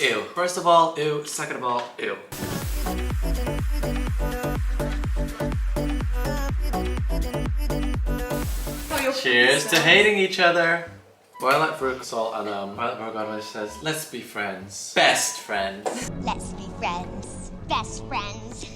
Ew. First of all, ew. Second of all, ew. Cheers to hating each other. Violet fruit salt and Violet Burger says, let's be friends. Best friends. Let's be friends. Best friends.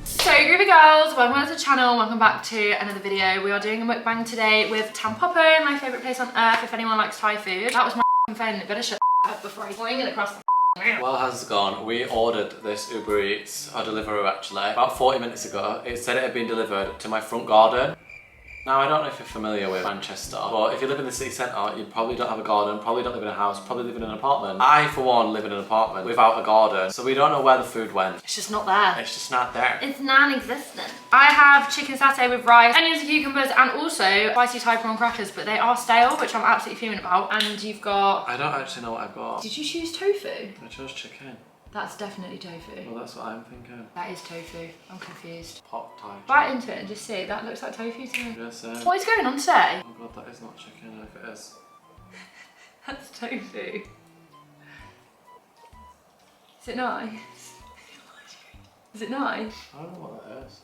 So groovy girls, welcome to the channel, welcome back to another video. We are doing a mukbang today with Tampopo, my favourite place on earth if anyone likes Thai food. That was my phone, it better shut up before I swing it across the Well, has gone. We ordered this Uber Eats, or Deliveroo actually, about 40 minutes ago. It said it had been delivered to my front garden. Now, I don't know if you're familiar with Manchester, but if you live in the city centre, you probably don't have a garden, probably don't live in a house, probably live in an apartment. I, for one, live in an apartment without a garden, so we don't know where the food went. It's just not there. It's just not there. It's non-existent. I have chicken satay with rice, onions and cucumbers, and also spicy Thai prawn crackers, but they are stale, which I'm absolutely fuming about. And you've got... I don't actually know what I've got. Did you choose tofu? I chose chicken. That's definitely tofu. Well, that's what I'm thinking. That is tofu. I'm confused. Pot Thai. Bite into it and just see. That looks like tofu to me. Yes, What is going on today? oh god, that is not chicken, and if it is. That's tofu. Is it nice? Is it nice? I don't know what that is.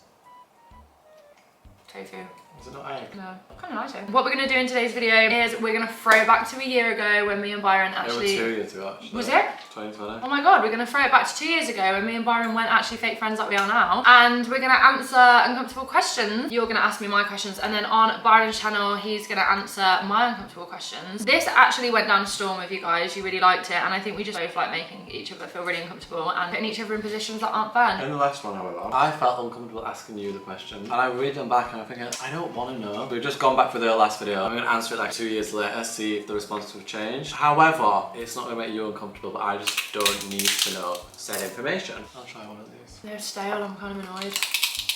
Tofu. Is it not egg? No, I kind of like it. What we're going to do in today's video is we're going to throw back to a year ago when me and Byron actually... It was 2 years ago actually. Was it? 2020. Oh my god, we're going to throw it back to 2 years ago when me and Byron weren't actually fake friends like we are now. And we're going to answer uncomfortable questions. You're going to ask me my questions, and then on Byron's channel, he's going to answer my uncomfortable questions. This actually went down a storm with you guys. You really liked it, and I think we just both like making each other feel really uncomfortable and putting each other in positions that aren't fun. In the last one, however, I felt uncomfortable asking you the question, and I read them back and I'm thinking, I don't want to know. We've just gone back for the last video. I'm going to answer it like 2 years later, see if the responses have changed. However, it's not going to make you uncomfortable, but I just don't need to know said information. I'll try one of these. They're stale, I'm kind of annoyed.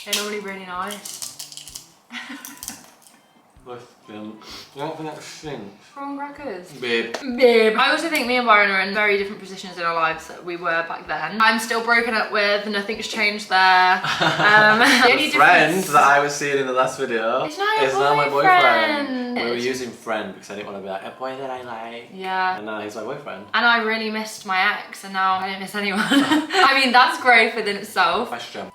They're normally really nice. I don't think that stinks. Prawn crackers. Babe. Babe. I also think me and Byron are in very different positions in our lives that we were back then. I'm still broken up with, nothing's changed there. The friend that I was seeing in the last video is now my boyfriend. We were using friend because I didn't want to be like, a boy that I like. Yeah. And now he's my boyfriend. And I really missed my ex, and now I don't miss anyone. I mean, that's growth within itself. Question.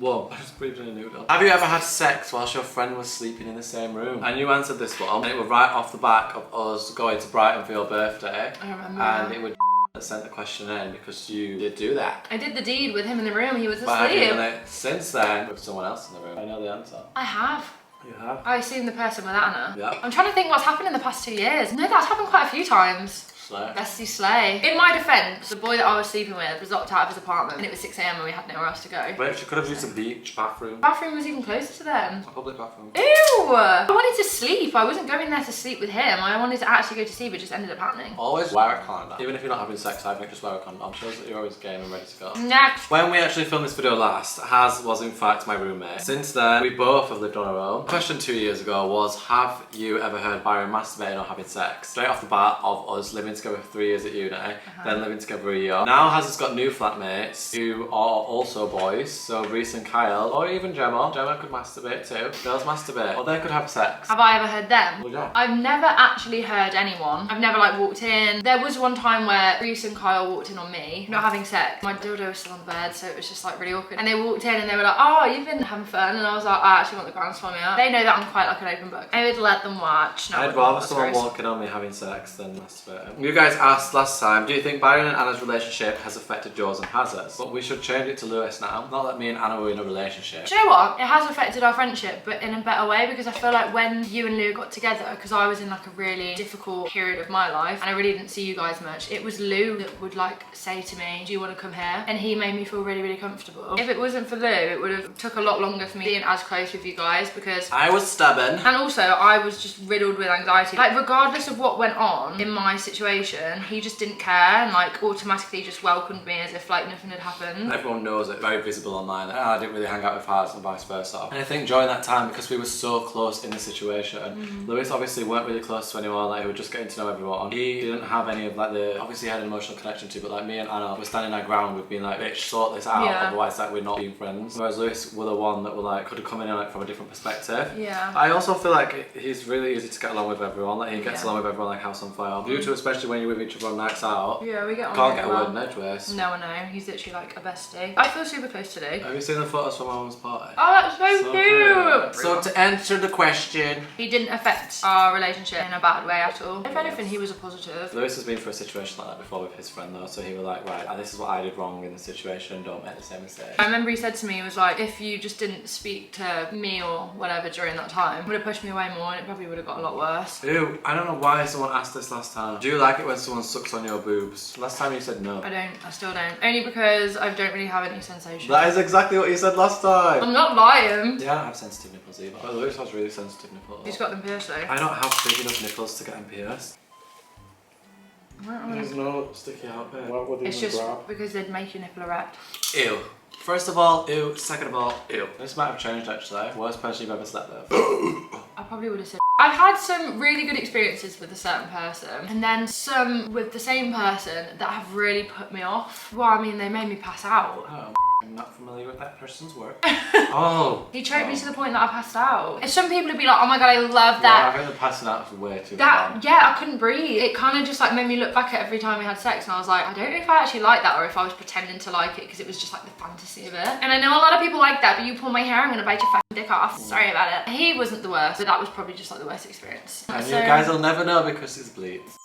Whoa, I just breathed in a noodle. Have you ever had sex whilst your friend was sleeping in the same room? And you answered this one, and it was right off the back of us going to Brighton for your birthday. I remember. And it would that sent the question in because you did do that. I did the deed with him in the room, he was asleep. But have you done it since then with someone else in the room? I know the answer. I have. You have? I assume the person with Anna. Yeah. I'm trying to think what's happened in the past 2 years. No, that's happened quite a few times. Slay. Bestie slay. In my defence, the boy that I was sleeping with was locked out of his apartment, and it was 6 AM and we had nowhere else to go. But she could have used a beach bathroom. Bathroom was even closer to them. A public bathroom. Ew! I wanted to sleep. I wasn't going there to sleep with him. I wanted to actually go to sleep, it just ended up happening. Always wear a condom. Even if you're not having sex, I think just wear a condom. Shows that you're always game and ready to go. Next. When we actually filmed this video last, Haz was in fact my roommate. Since then, we both have lived on our own. The question 2 years ago was, have you ever heard Byron masturbating or having sex? Straight off the bat of us living together for 3 years at uni, then living together a year. Now Haz has got new flatmates who are also boys, so Reese and Kyle, or even Gemma. Gemma could masturbate too. Girls masturbate. Or they could have sex. Have I ever heard them? Well, yeah. I've never actually heard anyone. I've never like walked in. There was one time where Reese and Kyle walked in on me, not having sex. My dildo was still on the bed, so it was just like really awkward. And they walked in and they were like, oh, you've been having fun. And I was like, I actually want the grounds for me up. They know that I'm quite like an open book. I would let them watch. No, I'd rather someone walking on me having sex than masturbating. You guys asked last time, do you think Byron and Anna's relationship has affected yours and Haz's? But we should change it to Lewis now. Not that me and Anna were in a relationship. Do you know what? It has affected our friendship, but in a better way, because I feel like when you and Lou got together, because I was in like a really difficult period of my life and I really didn't see you guys much, it was Lou that would like say to me, do you want to come here? And he made me feel really, really comfortable. If it wasn't for Lou, it would have took a lot longer for me being as close with you guys, because I was stubborn. and also I was just riddled with anxiety. Like regardless of what went on in my situation, he just didn't care and like automatically just welcomed me as if like nothing had happened. Everyone knows it, very visible online, that I didn't really hang out with Haz and vice versa. And I think during that time, because we were so close in the situation. Lewis obviously weren't really close to anyone, like he was just getting to know everyone. He didn't have any of like the, obviously he had an emotional connection to, but like me and Anna were standing our ground with being like, bitch, sort this out, otherwise like we're not being friends. Whereas Lewis were the one that were like, could have come in like from a different perspective. Yeah. I also feel like he's really easy to get along with everyone, like he gets along with everyone like house on fire. You two, especially when you're with each other on nights out. Yeah, we get on Can't really get a well. word in edgeways. No, I know. He's literally like a bestie. I feel super close today. Have you seen the photos from my mum's party? Oh, that's so cute! So to answer the question, he didn't affect our relationship in a bad way at all. If anything, he was a positive. Lewis has been through a situation like that before with his friend though, so he was like, right, this is what I did wrong in the situation, don't make the same mistake. I remember he said to me, he was like, if you just didn't speak to me or whatever during that time, it would have pushed me away more and it probably would have got a lot worse. Ew, I don't know why someone asked this last time. Do you like it when someone sucks on your boobs? Last time you said no. I still don't. Only because I don't really have any sensation. That is exactly what you said last time. I'm not lying. Yeah, I don't have sensitive nipples either. But Lewis has really sensitive nipples. He's got them pierced though. I don't have big enough nipples to get them pierced. There's no sticky out there. What would It's just because they'd make your nipple erect. Ew. First of all, ew. Second of all, ew. This might have changed actually. Worst person you've ever slept with. I probably would have said. I've had some really good experiences with a certain person and then some with the same person that have really put me off. Well, I mean, they made me pass out. Oh, I'm not familiar with that person's work. Oh. He choked me to the point that I passed out. And some people would be like, oh my god, I love that. Yeah, I think the passing out was way too long. Yeah, I couldn't breathe. It kind of just like made me look back at every time we had sex and I was like, I don't know if I actually like that or if I was pretending to like it because it was just like the fantasy of it. And I know a lot of people like that, but you pull my hair, I'm gonna bite your fucking dick off. Sorry about it. He wasn't the worst, but that was probably just like the worst experience. And you guys will never know because it's bleeds.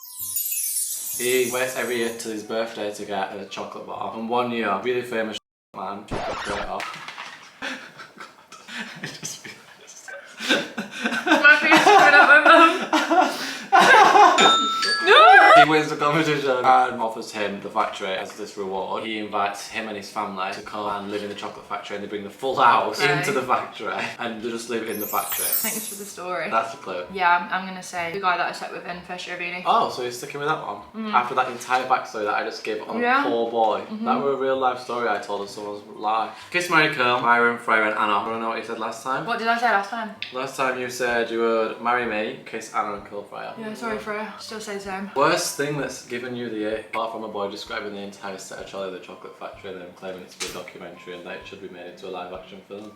He waits every year till his birthday to get a chocolate bar. And one year, really famous man, chocolate creator. I just realised. My face is coming up my mouth. He wins the competition and offers him the factory as this reward. He invites him and his family to come and live in the chocolate factory and they bring the full house into the factory and they just live in the factory. Thanks for the story. That's the clue. Yeah, I'm gonna say the guy that I slept with in first year of uni. Oh, so you're sticking with that one? After that entire backstory that I just gave on a poor boy. That were a real life story I told of someone's life. Kiss, marry, kill, Myron, Freya and Anna. Want to know what you said last time? What did I say last time? Last time you said you would marry me, kiss Anna and kill Freya. Yeah, sorry Freya. Still say the same. Worst thing that's given you the ick, apart from a boy describing the entire set of Charlie the Chocolate Factory and then claiming it to be a documentary and that it should be made into a live action film.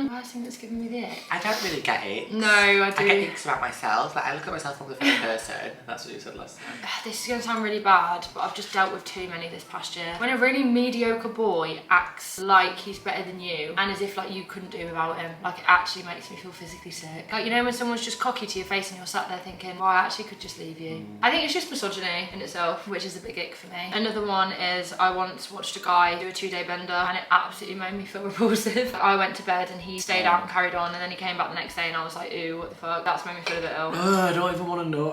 Worst thing that's given me the ick. I don't really get it. No, I do. I get icks about myself, like I look at myself from the first person. That's what you said last time. This is going to sound really bad, but I've just dealt with too many this past year. When a really mediocre boy acts like he's better than you and as if like you couldn't do without him, like it actually makes me feel physically sick. Like, you know, when someone's just cocky to your face and you're sat there thinking, well, I actually could just leave you. I think it's just misogyny in itself, which is a big ick for me. Another one is I once watched a guy do a 2-day bender and it absolutely made me feel repulsive. I went to bed and he stayed out and carried on and then he came back the next day and I was like, ooh, what the fuck? That's made me feel a bit ill. I don't even want to know.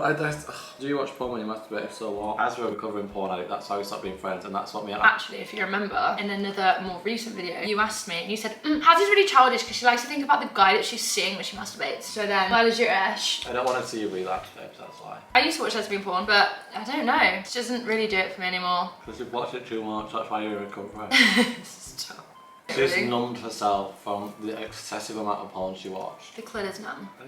Do you watch porn when you masturbate? If so, what? As for a recovering porn addict, that's how we stopped being friends and that's what me and Actually, if you remember, in another more recent video, you asked me and you said, Haz is really childish because she likes to think about the guy that she's seeing when she masturbates. So then, where is your ish? I don't want to see you relapse, babes, that's why. I used to watch lesbian porn, but I don't know. It doesn't really do it for me anymore. Because you've watched it too much, that's why you're recovering. Stop. She's numbed herself from the excessive amount of porn she watched. The clit is numb. Yeah.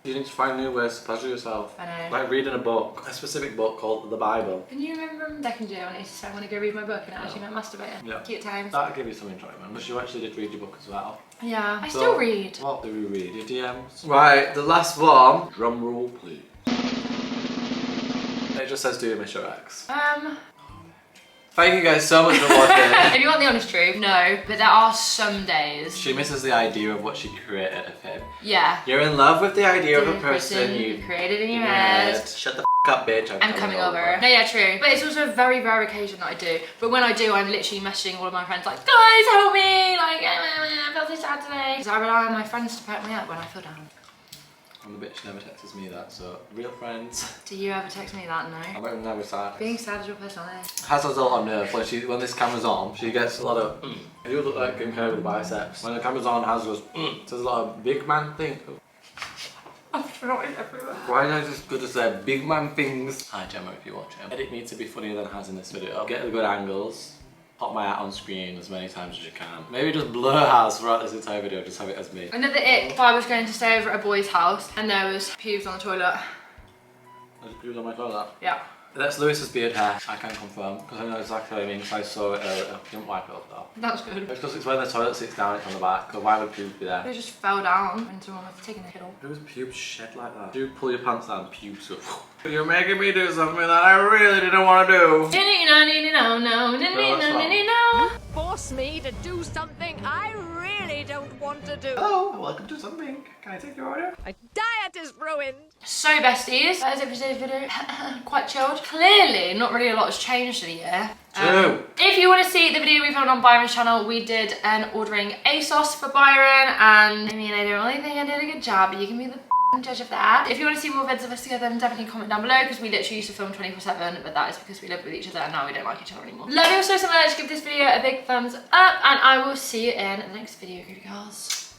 You need to find new ways to pleasure yourself. I know. Like reading a book, a specific book called the Bible. Can you remember from second year when I used to say I want to go read my book and it actually meant masturbating? Yeah. Cute times. That'll give you some enjoyment. Because you actually did read your book as well. Yeah. I So, still read. What do we read? Your DMs? Right, the last one. Drum roll, please. It just says, do you miss your ex? Thank you guys so much for watching. If you want the honest truth, no. But there are some days. She misses the idea of what she created of him. Yeah. You're in love with the idea of The a person you created in your head. Shut the up, bitch. I'm coming over. No, yeah, true. But it's also a very rare occasion that I do. But when I do, I'm literally messaging all of my friends like, guys, help me! Like, I feel so sad today. Because I rely on my friends to pick me up when I feel down. And the bitch never texts me that, so real friends. Do you ever text me that? No. I'm never sad. Being sad is your personality. Has a lot of nerve. When this camera's on, she gets a lot of You look like Kim K with the biceps. When the camera's on, Has goes So there's a lot of big man things. I'm throwing everywhere. Why did I just go to say big man things? Hi Gemma if you're watching. Edit me to be funnier than Has in this video. Get the good angles. pop my hat on screen as many times as you can. Maybe just blur house throughout this entire video, just have it as me. Another ick, if I was going to stay over at a boy's house and there was pubes on the toilet. There's pubes on my toilet? Yeah. That's Lewis's beard hair, I can confirm, because I know exactly what I mean, because I saw it earlier. Didn't wipe it up though. That's good. It's because it's when the toilet sits down, it's on the back, so why would pubes be there? They just fell down when someone was taking a piddle. Who was pubes shed like that? Do you pull your pants down, pubes go. You're making me do something that I really didn't want to do. No. Force me to do something I really don't want to do. Hello, welcome to Something. Can I take your order? My diet is ruined. So besties, that is it for today's video. Quite chilled. Clearly, not really a lot has changed in a year. True. If you want to see the video we filmed on Byron's channel, we did an ordering ASOS for Byron, and I mean, I don't really think I did a good job, but you can be the judge of that. If you want to see more vids of us together, then definitely comment down below, because we literally used to film 24/7, but that is because we live with each other and now we don't like each other anymore. Love you all so much. Give this video a big thumbs up, and I will see you in the next video, girls.